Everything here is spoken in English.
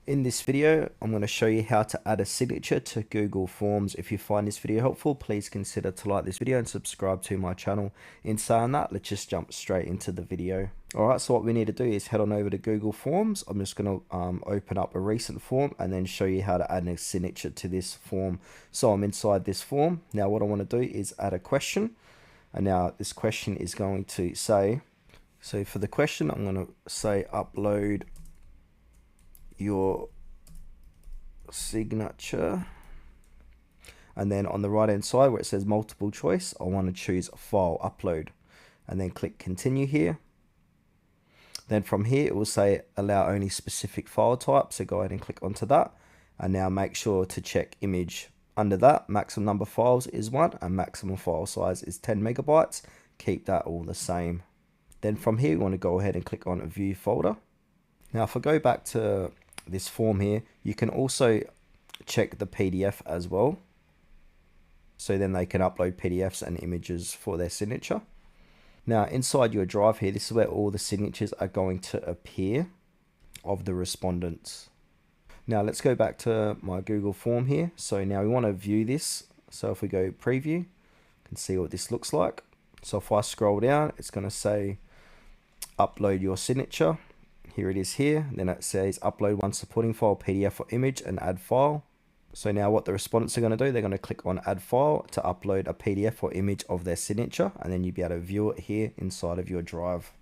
In this video, I'm going to show you how to add a signature to Google Forms. If you find this video helpful, please consider to like this video and subscribe to my channel. In saying that, let's just jump straight into the video. Alright, so what we need to do is head on over to Google Forms. I'm just going to open up a recent form and then show you how to add a signature to this form. So I'm inside this form. Now what I want to do is add a question. And now this question is going to say, so for the question, I'm going to say upload your signature, and then on the right hand side where it says multiple choice, I want to choose file upload and then click continue here. Then from here it will say allow only specific file type, so go ahead and click onto that, and now make sure to check image. Under that, maximum number of files is 1 and maximum file size is 10 megabytes. Keep that all the same. Then from here we want to go ahead and click on view folder. Now if I go back to this form here, you can also check the PDF as well, so then they can upload PDFs and images for their signature. Now inside your drive here, this is where all the signatures are going to appear of the respondents. Now let's go back to my Google form here. So now we want to view this, so if we go preview, you can see what this looks like. So if I scroll down, it's going to say upload your signature. Here it is here. Then it says upload one supporting file, PDF or image, and add file. So now what the respondents are going to do, they're going to click on add file to upload a PDF or image of their signature, and then you'll be able to view it here inside of your drive.